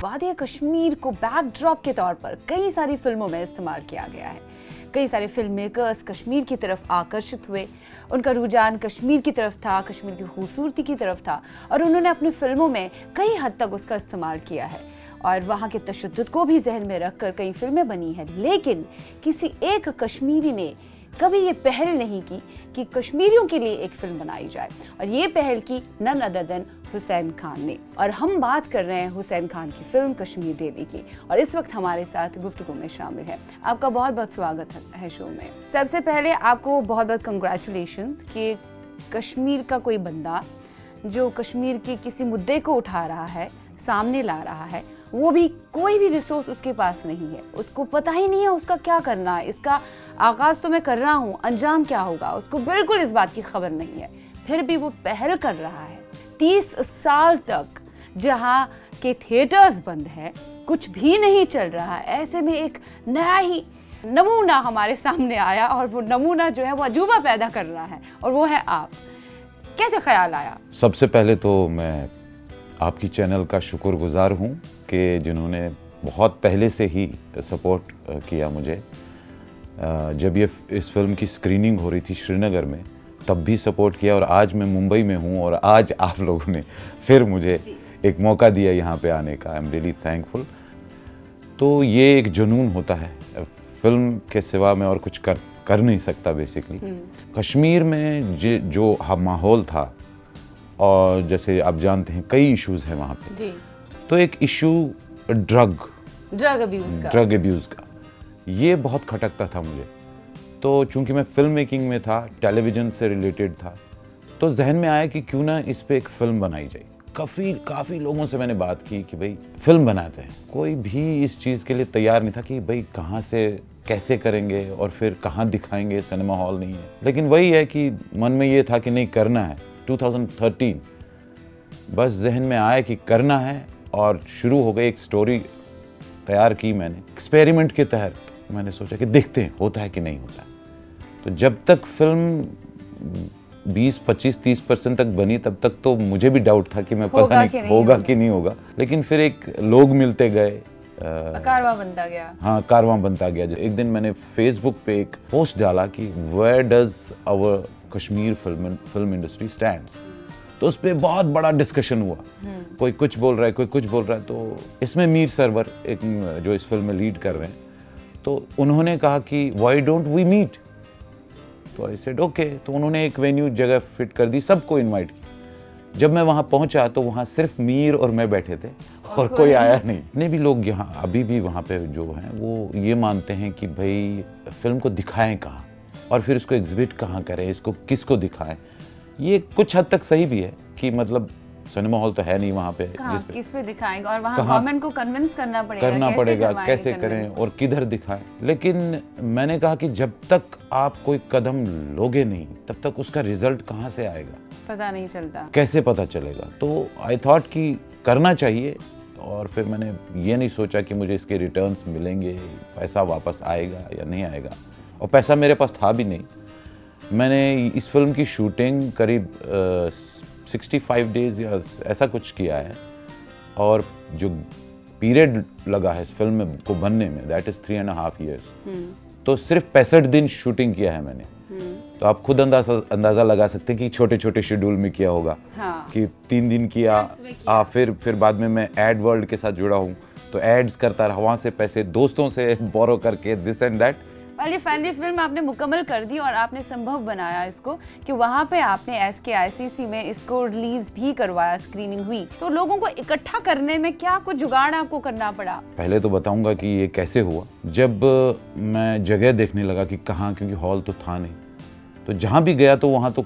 वादिया कश्मीर को बैकड्रॉप के तौर पर कई सारी फिल्मों में इस्तेमाल किया गया है। कई सारे फिल्म मेकर्स कश्मीर की तरफ आकर्षित हुए, उनका रुझान कश्मीर की तरफ था, कश्मीर की खूबसूरती की तरफ था और उन्होंने अपनी फिल्मों में कई हद तक उसका इस्तेमाल किया है और वहाँ के तशद्दुद को भी जहन में रखकर कई फिल्में बनी हैं। लेकिन किसी एक कश्मीरी ने कभी ये पहल नहीं की कि कश्मीरियों के लिए एक फिल्म बनाई जाए और ये पहल की none other than Hussain Khan ने। और हम बात कर रहे हैं हुसैन खान की फिल्म कश्मीर देवी की और इस वक्त हमारे साथ गुफ्तगू में शामिल है। आपका बहुत बहुत स्वागत है शो में। सबसे पहले आपको बहुत बहुत कंग्रेचुलेशंस कि कश्मीर का कोई बंदा जो कश्मीर के किसी मुद्दे को उठा रहा है, सामने ला रहा है, वो भी कोई भी रिसोर्स उसके पास नहीं है, उसको पता ही नहीं है उसका क्या करना है, इसका आगाज तो मैं कर रहा हूँ, अंजाम क्या होगा, उसको बिल्कुल इस बात की खबर नहीं है, फिर भी वो पहल कर रहा है। 30 साल तक जहाँ के थिएटर्स बंद है, कुछ भी नहीं चल रहा है, ऐसे में एक नया ही नमूना हमारे सामने आया और वो नमूना जो है वो अजूबा पैदा कर रहा है और वो है आप। कैसे ख्याल आया? सबसे पहले तो मैं आपकी चैनल का शुक्रगुजार हूँ कि जिन्होंने बहुत पहले से ही सपोर्ट किया मुझे। जब ये इस फिल्म की स्क्रीनिंग हो रही थी श्रीनगर में, तब भी सपोर्ट किया और आज मैं मुंबई में हूँ और आज आप लोगों ने फिर मुझे एक मौका दिया यहाँ पे आने का। I am really thankful. तो ये एक जुनून होता है, फिल्म के सिवा मैं और कुछ कर नहीं सकता बेसिकली। कश्मीर में जो माहौल था और जैसे आप जानते हैं कई इश्यूज हैं वहाँ पे, तो एक इशू ड्रग अब्यूज़ का ये बहुत खटकता था मुझे। तो चूंकि मैं फिल्म मेकिंग में था, टेलीविज़न से रिलेटेड था, तो जहन में आया कि क्यों ना इस पे एक फ़िल्म बनाई जाए। काफ़ी लोगों से मैंने बात की कि भाई फिल्म बनाते हैं, कोई भी इस चीज़ के लिए तैयार नहीं था कि भाई कहाँ से कैसे करेंगे और फिर कहाँ दिखाएंगे, सिनेमा हॉल नहीं है। लेकिन वही है कि मन में ये था कि नहीं करना है। 2013 बस जहन में आया कि करना है और शुरू हो गई। एक स्टोरी तैयार की मैंने, एक्सपेरिमेंट के तहत मैंने सोचा कि देखते हैं होता है कि नहीं होता है। तो जब तक फिल्म 20, 25, 30% तक बनी, तब तक तो मुझे भी डाउट था कि मैं पता नहीं होगा कि नहीं होगा। लेकिन फिर एक लोग मिलते गए, कारवां बनता गया। हाँ, कारवां बनता गया। एक दिन मैंने फेसबुक पे एक पोस्ट डाला कि where does our Kashmir film industry stands. तो उस पर बहुत बड़ा डिस्कशन हुआ, कोई कुछ बोल रहा है, कोई कुछ बोल रहा है। तो इसमें मीर सरवर एक जो इस फिल्म में लीड कर रहे हैं, तो उन्होंने कहा कि व्हाई डोंट वी मीट। तो आई सेड ओके। तो उन्होंने एक वेन्यू जगह फिट कर दी, सबको इनवाइट किया। जब मैं वहाँ पहुँचा तो वहाँ सिर्फ मीर और मैं बैठे थे और कोई आया नहीं। इतने भी लोग यहाँ अभी भी वहाँ पे जो हैं वो ये मानते हैं कि भाई फिल्म को दिखाएं कहाँ और फिर इसको एग्जिबिट कहाँ करें, इसको किसको दिखाएं। ये कुछ हद तक सही भी है कि मतलब सिनेमा हॉल तो है नहीं वहाँ पे, किस पे दिखाएंगे और वहाँ गवर्नमेंट को कन्विंस करना पड़ेगा, कैसे करें और किधर दिखाएं। लेकिन मैंने कहा कि जब तक आप कोई कदम लोगे नहीं, तब तक उसका रिजल्ट कहाँ से आएगा, पता नहीं चलता, कैसे पता चलेगा। तो आई थॉट कि करना चाहिए। और फिर मैंने ये नहीं सोचा कि मुझे इसके रिटर्न्स मिलेंगे, पैसा वापस आएगा या नहीं आएगा, और पैसा मेरे पास था भी नहीं। मैंने इस फिल्म की शूटिंग करीब 65 डेज या ऐसा कुछ किया है और जो पीरियड लगा है इस फिल्म को बनने में, दैट इज़ 3.5 years। तो सिर्फ 65 दिन शूटिंग किया है मैंने। तो आप खुद अंदाज़ा लगा सकते हैं कि छोटे छोटे शेड्यूल में किया होगा। हाँ। कि 3 दिन किया। फिर बाद में मैं एड वर्ल्ड के साथ जुड़ा हूँ, तो एड्स करता रहा, वहाँ से पैसे दोस्तों से बोरो करके, दिस एंड दैट। और ये फाइनली फिल्म आपने मुकम्मल कर दी और आपने संभव बनाया इसको कि वहाँ पे आपने SKICC में इसको रिलीज भी करवाया, स्क्रीनिंग हुई। तो लोगों को इकट्ठा करने में क्या कुछ जुगाड़ आपको करना पड़ा? पहले तो बताऊंगा कि ये कैसे हुआ। जब मैं जगह देखने लगा कि कहाँ, क्योंकि हॉल तो था नहीं, तो जहाँ भी गया तो वहाँ तो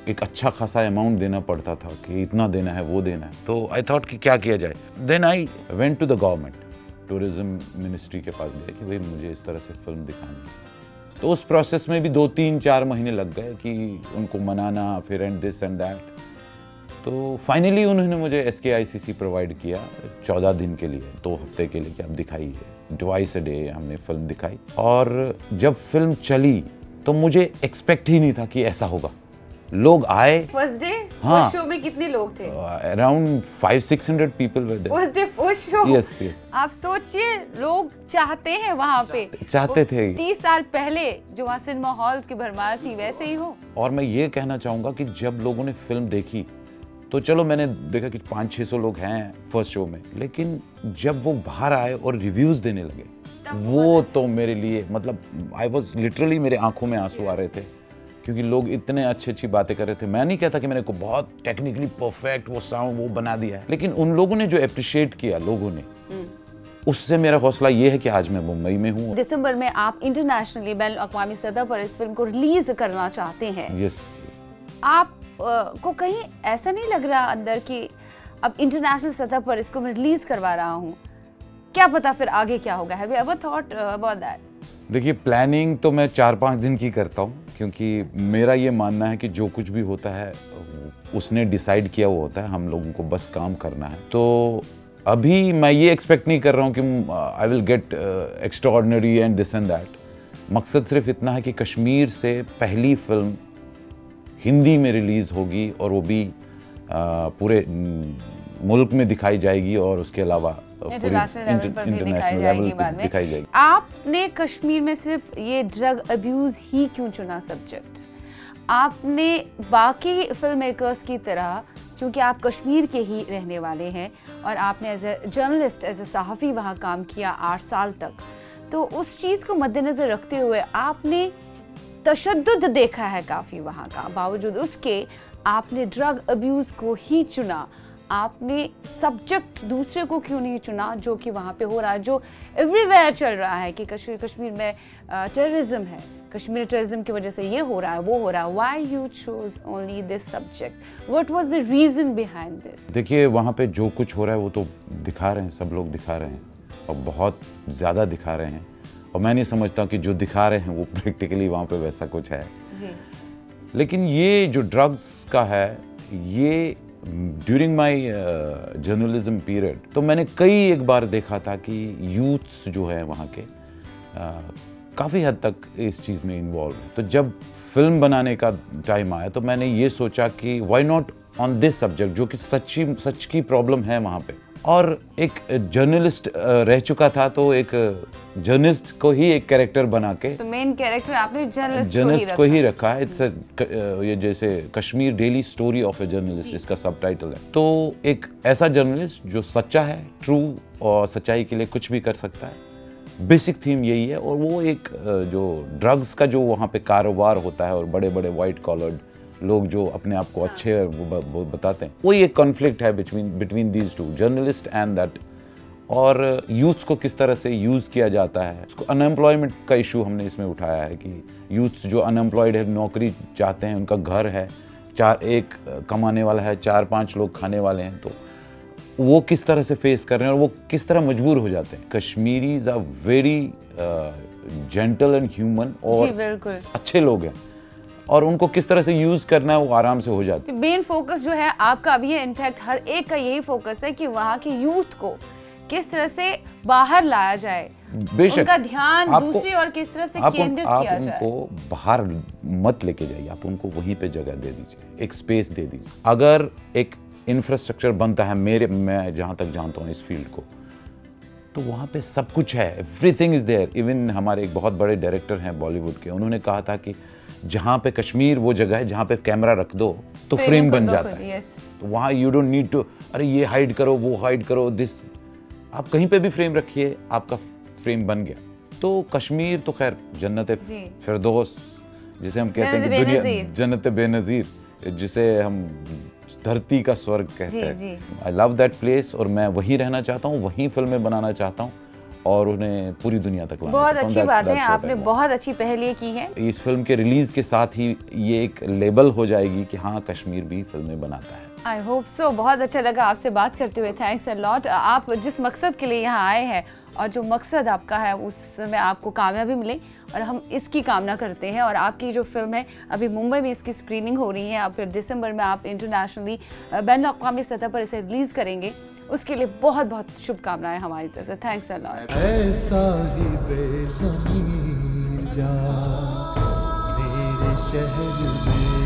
एक अच्छा खासा अमाउंट देना पड़ता था कि इतना देना है, वो देना है। तो आई थॉट कि क्या किया जाए। Then I went to the government, tourism ministry के पास गया कि भाई मुझे इस तरह से फिल्म दिखानी है। तो उस प्रोसेस में भी 2-3-4 महीने लग गए कि उनको मनाना, फिर एंड दिस एंड दैट। तो फाइनली उन्होंने मुझे SKICC प्रोवाइड किया 14 दिन के लिए, 2 हफ्ते के लिए कि आप दिखाइए। ट्वाइस अ डे हमने फिल्म दिखाई। और जब फिल्म चली तो मुझे एक्सपेक्ट ही नहीं था कि ऐसा होगा। लोग आए फर्स्ट डे हाँ। शो में कितने लोग थे? Around 500-600 people were there. First day first show. Yes yes. आप सोचिए, लोग चाहते हैं वहाँ पे, चाहते थे। 30 साल पहले जो वहाँ सिनेमा हॉल्स की भरमार थी वैसे ही हो। और मैं ये कहना चाहूँगा कि जब लोगों ने फिल्म देखी तो चलो मैंने देखा कि 500-600 लोग हैं फर्स्ट शो में, लेकिन जब वो बाहर आए और रिव्यूज देने लगे वो तो मेरे लिए मतलब आई वॉज लिटरली, मेरे आंखों में आंसू आ रहे थे क्योंकि लोग इतने अच्छी बातें कर रहे थे। मैं नहीं कहता कि मैंने को बहुत टेक्निकली परफेक्ट वो साउंड वो बना दिया है, लेकिन उन लोगों ने जो अप्रिशिएट किया लोगों ने, उससे मेरा हौसला ये है कि आज मैं मुंबई में हूँ। दिसंबर में आप इंटरनेशनली बैन अक़वामी सतह पर इस फिल्म को रिलीज करना चाहते हैं। यस। आप को कहीं ऐसा नहीं लग रहा अंदर कि अब इंटरनेशनल सतह पर इसको मैं रिलीज करवा रहा हूँ, क्या पता फिर आगे क्या होगा? Have you ever thought about that? देखिए, प्लानिंग तो मैं 4-5 दिन की करता हूँ क्योंकि मेरा ये मानना है कि जो कुछ भी होता है उसने डिसाइड किया वो होता है, हम लोगों को बस काम करना है। तो अभी मैं ये एक्सपेक्ट नहीं कर रहा हूँ कि I will get extraordinary and this and that. मकसद सिर्फ इतना है कि कश्मीर से पहली फिल्म हिंदी में रिलीज़ होगी और वो भी पूरे मुल्क में दिखाई जाएगी और उसके अलावा इंटरनेशनल लेवल पर भी दिखाई जाएगी बाद में। आपने कश्मीर में सिर्फ ये ड्रग अब्यूज ही क्यों चुना सब्जेक्ट? आपने बाकी फिल्म मेकर्स की तरह, क्योंकि आप कश्मीर के ही रहने वाले हैं और आपने as a journalist, as a सहाफ़ी वहाँ काम किया 8 साल तक, तो उस चीज़ को मद्देनज़र रखते हुए आपने तशद्दुद देखा है काफ़ी वहाँ का, बावजूद उसके आपने ड्रग अब्यूज़ को ही चुना। आपने सब्जेक्ट दूसरे को क्यों नहीं चुना जो कि वहाँ पे हो रहा है, जो एवरीवेयर चल रहा है कि कश्मीर में टेररिज्म है, कश्मीर टेररिज्म की वजह से ये हो रहा है वो हो रहा है। Why you chose only this subject? What was the reason behind this? देखिए, वहाँ पे जो कुछ हो रहा है वो तो दिखा रहे हैं, सब लोग दिखा रहे हैं और बहुत ज़्यादा दिखा रहे हैं, और मैं नहीं समझता कि जो दिखा रहे हैं वो प्रैक्टिकली वहाँ पे वैसा कुछ है जी। लेकिन ये जो ड्रग्स का है, ये ड्यूरिंग माई जर्नलिज्म पीरियड तो मैंने कई एक बार देखा था कि यूथ्स जो है वहाँ के काफ़ी हद तक इस चीज़ में इन्वॉल्व है। तो जब फिल्म बनाने का टाइम आया तो मैंने ये सोचा कि why not on this subject, जो कि सच की प्रॉब्लम है वहाँ पे। और एक जर्नलिस्ट रह चुका था तो एक जर्नलिस्ट को ही एक कैरेक्टर बना के, तो मेन कैरेक्टर आपने जर्नलिस्ट को ही रखा है। इट्स ये जैसे Kashmir daily story of a journalist इसका सबटाइटल है। तो एक ऐसा जर्नलिस्ट जो सच्चा है, ट्रू, और सच्चाई के लिए कुछ भी कर सकता है, बेसिक थीम यही है। और वो एक जो ड्रग्स का जो वहाँ पे कारोबार होता है और बड़े बड़े वाइट कॉलर्ड लोग जो अपने आप को अच्छे वो बताते हैं, वही एक कॉन्फ्लिक्ट है between these two, journalist and that. और यूथ्स को किस तरह से यूज़ किया जाता है, उसको अनएम्प्लॉयमेंट का इशू हमने इसमें उठाया है कि यूथ्स जो अनएम्प्लॉयड है, नौकरी चाहते हैं, उनका घर है, एक कमाने वाला है, 4-5 लोग खाने वाले हैं, तो वो किस तरह से फेस कर रहे हैं और वो किस तरह मजबूर हो जाते हैं। Kashmiris are very gentle and human और अच्छे लोग हैं, और उनको किस तरह से यूज करना है वो आराम से हो जाता है। मेन फोकस जो है आपका अभी है, इनफैक्ट हर एक का यही फोकस है कि वहाँ के यूथ को किस तरह से बाहर लाया जाए, उनका ध्यान दूसरी और किस तरह से केंद्रित किया जाए। आप उनको बाहर मत लेके जाइए, आप उनको वहीं पे जगह दे दीजिए, एक स्पेस दे दीजिए। अगर एक इंफ्रास्ट्रक्चर बनता है, मैं जहाँ तक जानता हूँ इस फील्ड को, तो वहाँ पे सब कुछ है, एवरीथिंग इज देयर। इवन हमारे एक बहुत बड़े डायरेक्टर हैं बॉलीवुड के, उन्होंने कहा था कि जहाँ पे कश्मीर वो जगह है जहाँ पे कैमरा रख दो तो फ्रेम बन जाता है। तो वहाँ यू डोंट नीड टू अरे ये हाइड करो, वो हाइड करो, दिस, आप कहीं पे भी फ्रेम रखिए, आपका फ्रेम बन गया। तो कश्मीर तो खैर जन्नत फिरदौस जिसे हम कहते हैं कि दुनिया जन्नत बेनज़ीर, जिसे हम धरती का स्वर्ग कहते हैं। आई लव दैट प्लेस और मैं वहीं रहना चाहता हूँ, वहीं फिल्में बनाना चाहता हूँ और उन्हें पूरी दुनिया तक लाना। बहुत अच्छी बात है, आपने बहुत अच्छी पहल ये की है। इस फिल्म के रिलीज के साथ ही ये एक लेबल हो जाएगी कि हाँ, कश्मीर भी फिल्में बनाता है। I hope so. बहुत अच्छा लगा आपसे बात करते हुए, थैंक्स अ लॉट। आप जिस मकसद के लिए यहाँ आए हैं और जो मकसद आपका है उसमें आपको कामयाबी मिले और हम इसकी कामना करते हैं। और आपकी जो फिल्म है अभी मुंबई में इसकी स्क्रीनिंग हो रही है और फिर दिसंबर में आप इंटरनेशनली बैन अक़वामी सतह पर इसे रिलीज़ करेंगे, उसके लिए बहुत बहुत शुभकामनाएं हमारी तरफ से। Thanks a lot. ऐसा ही बेज़मीर जा मेरे शहर में।